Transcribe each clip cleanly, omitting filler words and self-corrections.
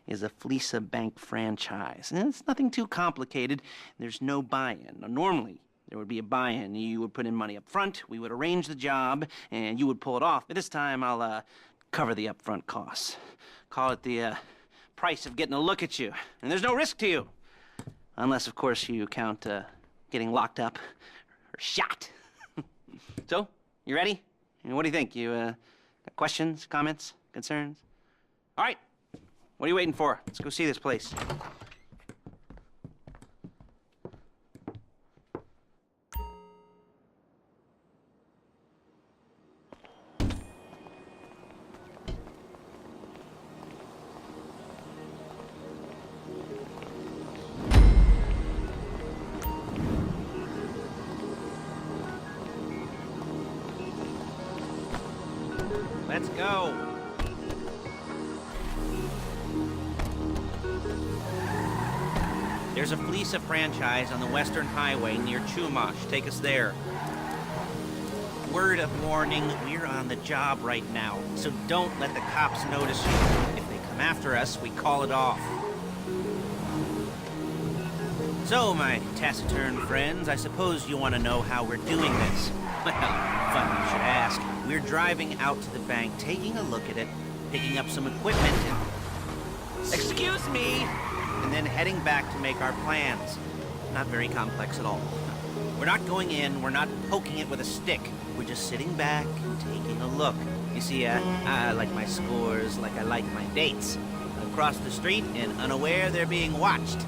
is a Fleece Bank franchise. And it's nothing too complicated. There's no buy-in. Now, normally, there would be a buy-in. You would put in money up front, we would arrange the job, and you would pull it off. But this time, I'll cover the upfront costs. Call it the price of getting a look at you. And there's no risk to you. Unless, of course, you count getting locked up or shot. So, you ready? What do you think? You got questions, comments, concerns? All right. What are you waiting for? Let's go see this place. Let's go. There's a Fleece franchise on the Western Highway near Chumash. Take us there. Word of warning, we're on the job right now, so don't let the cops notice you. If they come after us, we call it off. So, my taciturn friends, I suppose you want to know how we're doing this. Well, funny you should ask. We're driving out to the bank, taking a look at it, picking up some equipment, and... Excuse me! And then heading back to make our plans. Not very complex at all. We're not going in, we're not poking it with a stick. We're just sitting back and taking a look. You see, I like my scores like I like my dates. Across the street and unaware they're being watched.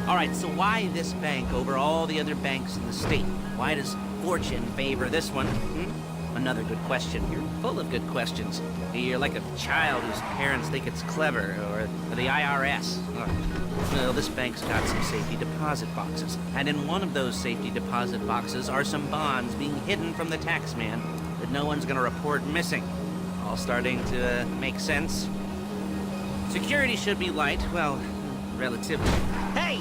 All right, so why this bank over all the other banks in the state? Why does fortune favor this one? Another good question. You're full of good questions. You're like a child whose parents think it's clever, or the IRS. Well, this bank's got some safety deposit boxes. And in one of those safety deposit boxes are some bonds being hidden from the tax man that no one's gonna report missing. All starting to make sense. Security should be light, well, relatively. Hey!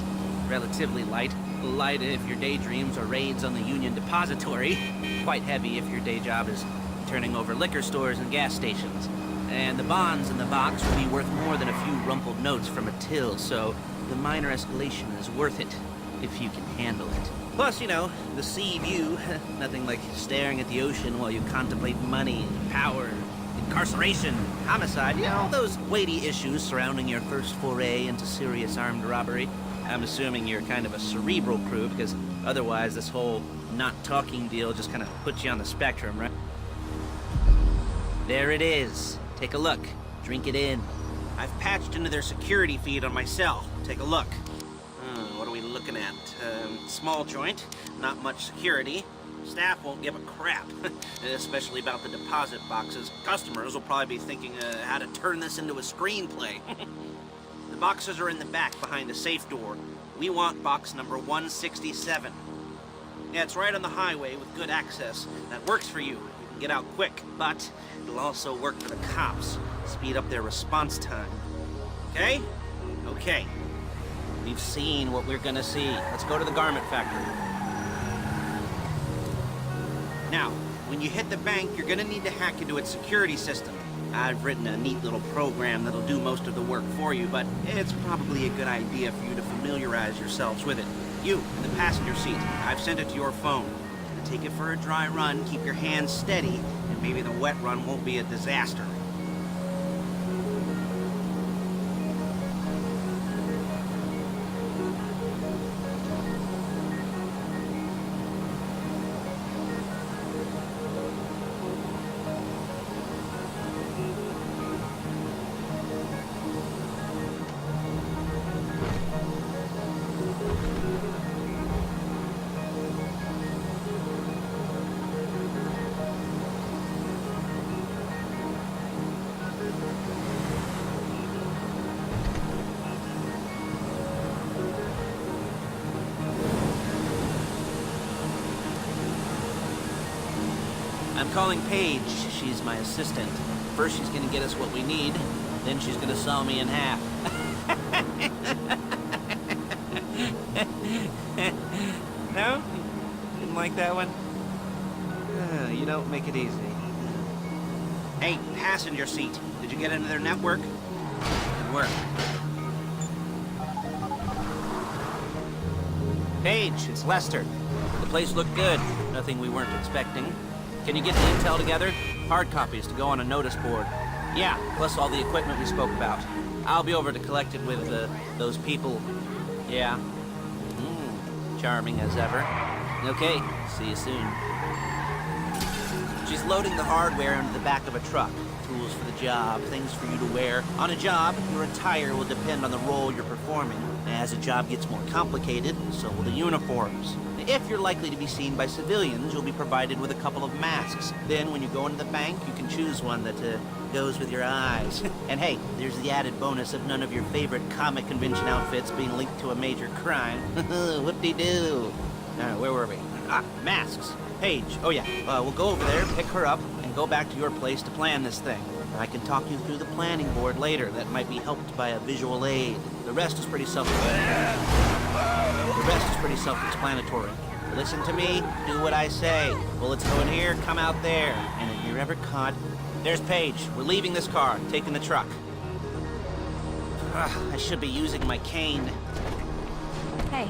Relatively light. Light if your daydreams are raids on the Union Depository. Quite heavy if your day job is turning over liquor stores and gas stations. And the bonds in the box will be worth more than a few rumpled notes from a till, so the minor escalation is worth it, if you can handle it. Plus, you know, the sea view, nothing like staring at the ocean while you contemplate money, power, incarceration, homicide, you know, all those weighty issues surrounding your first foray into serious armed robbery. I'm assuming you're kind of a cerebral crew, because otherwise this whole not talking deal just kind of puts you on the spectrum, right? There it is. Take a look. Drink it in. I've patched into their security feed on my cell. Take a look. What are we looking at? Small joint, not much security. Staff won't give a crap, especially about the deposit boxes. Customers will probably be thinking how to turn this into a screenplay. The boxes are in the back behind the safe door. We want box number 167. Yeah, it's right on the highway with good access. That works for you. You can get out quick, but it'll also work for the cops. Speed up their response time. Okay? Okay. We've seen what we're gonna see. Let's go to the garment factory. Now, when you hit the bank, you're gonna need to hack into its security system. I've written a neat little program that'll do most of the work for you, but it's probably a good idea for you to familiarize yourselves with it. You, in the passenger seat, I've sent it to your phone. Take it for a dry run, keep your hands steady, and maybe the wet run won't be a disaster. I'm calling Paige. She's my assistant. First she's gonna get us what we need, then she's gonna saw me in half. No? Didn't like that one? You don't make it easy. Hey, passenger seat. Did you get into their network? Good work. Paige, it's Lester. The place looked good. Nothing we weren't expecting. Can you get the intel together? Hard copies to go on a notice board. Yeah, plus all the equipment we spoke about. I'll be over to collect it with those people. Yeah. Charming as ever. Okay, see you soon. She's loading the hardware into the back of a truck. Tools for the job, things for you to wear. On a job, your attire will depend on the role you're performing. As a job gets more complicated, so will the uniforms. If you're likely to be seen by civilians, you'll be provided with a couple of masks. Then, when you go into the bank, you can choose one that goes with your eyes. And hey, there's the added bonus of none of your favorite comic convention outfits being linked to a major crime. Whoop-de-doo. Where were we? Masks. Paige. Oh yeah, we'll go over there, pick her up, and go back to your place to plan this thing. I can talk you through the planning board later. That might be helped by a visual aid. The rest is pretty self-explanatory. Listen to me, do what I say. Bullets go in here, come out there. And if you're ever caught... There's Paige. We're leaving this car, taking the truck. I should be using my cane. Hey.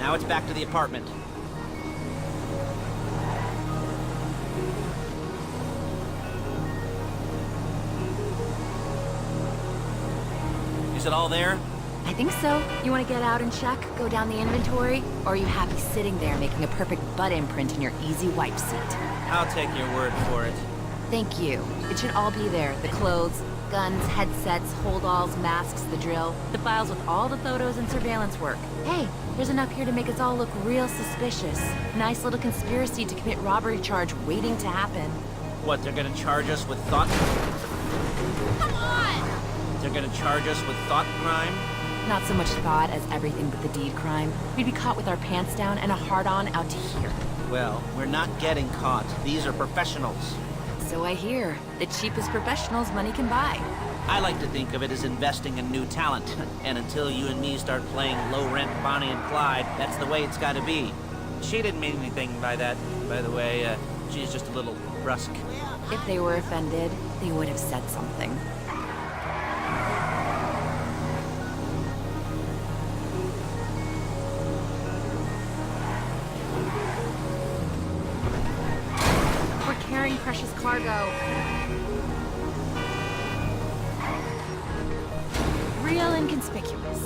Now it's back to the apartment. Is it all there? I think so. You want to get out and check? Go down the inventory? Or are you happy sitting there making a perfect butt imprint in your easy wipe seat? I'll take your word for it. Thank you. It should all be there. The clothes, guns, headsets, holdalls, masks, the drill. The files with all the photos and surveillance work. Hey, there's enough here to make us all look real suspicious. Nice little conspiracy to commit robbery charge waiting to happen. What, they're gonna charge us with thought? Come on! They're gonna charge us with thought crime? Not so much thought as everything but the deed crime. We'd be caught with our pants down and a hard-on out to here. Well, we're not getting caught. These are professionals. So I hear. The cheapest professionals money can buy. I like to think of it as investing in new talent. And until you and me start playing low-rent Bonnie and Clyde, that's the way it's gotta be. She didn't mean anything by that, by the way. She's just a little brusque. If they were offended, they would have said something. We're carrying precious cargo. Real inconspicuous.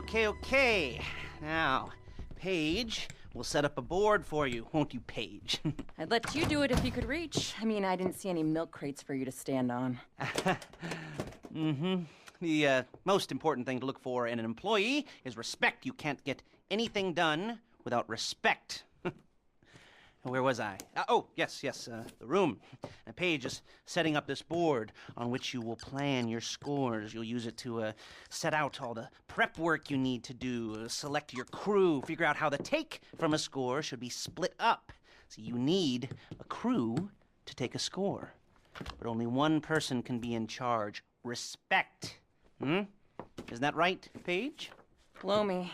Okay. Now, Paige, we'll set up a board for you, won't you, Paige? I'd let you do it if you could reach. I mean, I didn't see any milk crates for you to stand on. The most important thing to look for in an employee is respect. You can't get anything done without respect. Where was I? Yes, the room. Paige is setting up this board on which you will plan your scores. You'll use it to set out all the prep work you need to do, select your crew, figure out how the take from a score should be split up. So you need a crew to take a score. But only one person can be in charge. Respect. Isn't that right, Paige? Blow me.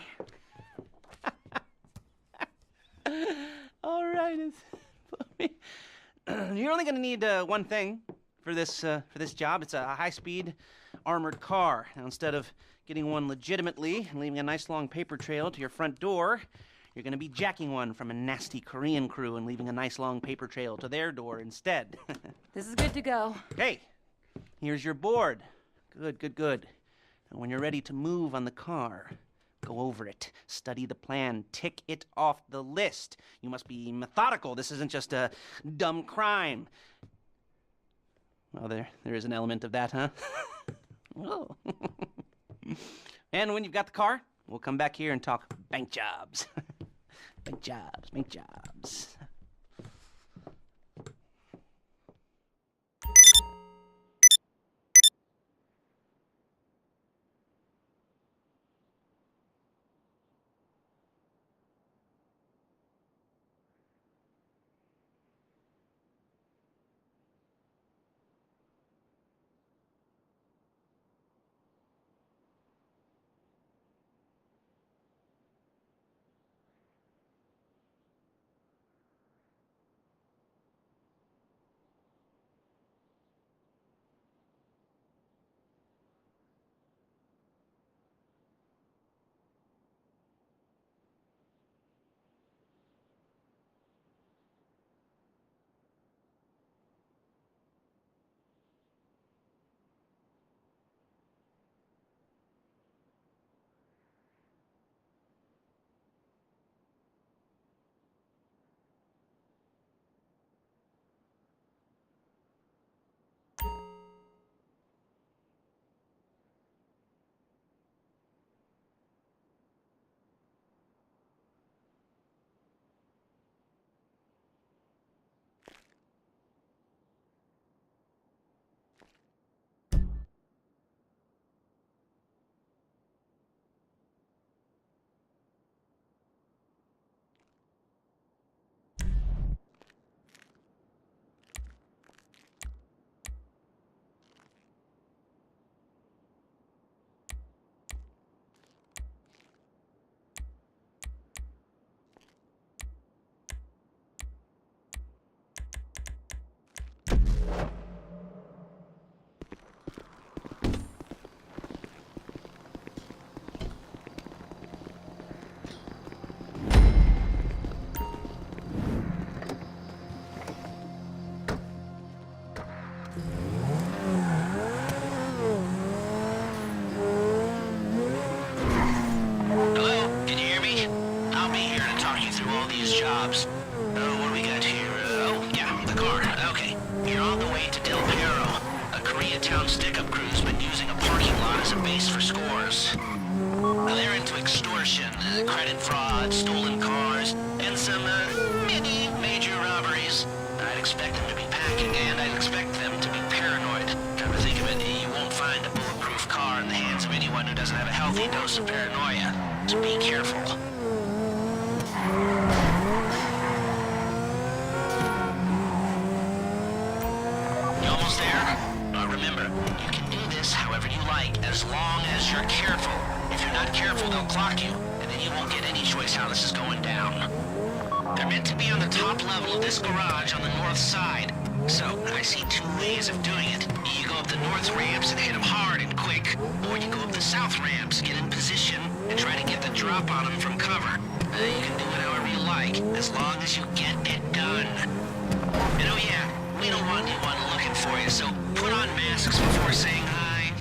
All right, you're only going to need one thing for this job. It's a high-speed armored car. Now, instead of getting one legitimately and leaving a nice long paper trail to your front door, you're going to be jacking one from a nasty Korean crew and leaving a nice long paper trail to their door instead. This is good to go. Hey, here's your board. Good, good, good. And when you're ready to move on the car, go over it, study the plan, tick it off the list. You must be methodical. This isn't just a dumb crime. Well, there is an element of that, huh? Oh. And when you've got the car, we'll come back here and talk bank jobs. Bank jobs, bank jobs. Jobs. Oh, what do we got here? Oh, yeah, the car. Okay. You're on the way to Del Perro. A Koreatown stick-up crew's been using a parking lot as a base for scores. They're into extortion, credit fraud, stolen cars, and some, many major robberies. I'd expect them to be packing, and I'd expect them to be paranoid. Come to think of it, you won't find a bulletproof car in the hands of anyone who doesn't have a healthy dose of paranoia. So be careful. Remember, you can do this however you like, as long as you're careful. If you're not careful, they'll clock you, and then you won't get any choice how this is going down. They're meant to be on the top level of this garage on the north side. So, I see two ways of doing it. You go up the north ramps and hit them hard and quick, or you go up the south ramps, get in position, and try to get the drop on them from cover. You can do it however you like, as long as you get it done. And oh yeah, we don't want anyone looking for you, so put on masks before saying hi.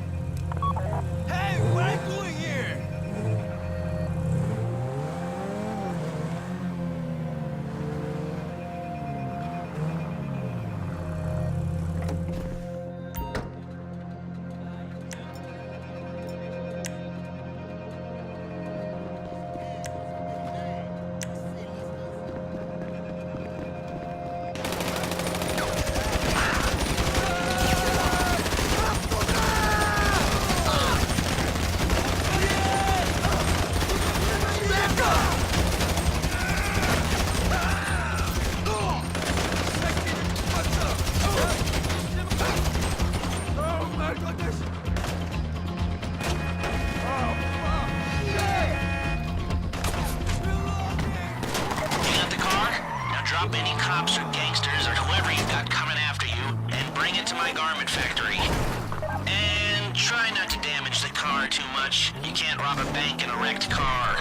Hey, what are you doing here? Drop any cops or gangsters or whoever you've got coming after you, and bring it to my garment factory. And try not to damage the car too much. You can't rob a bank in a wrecked car.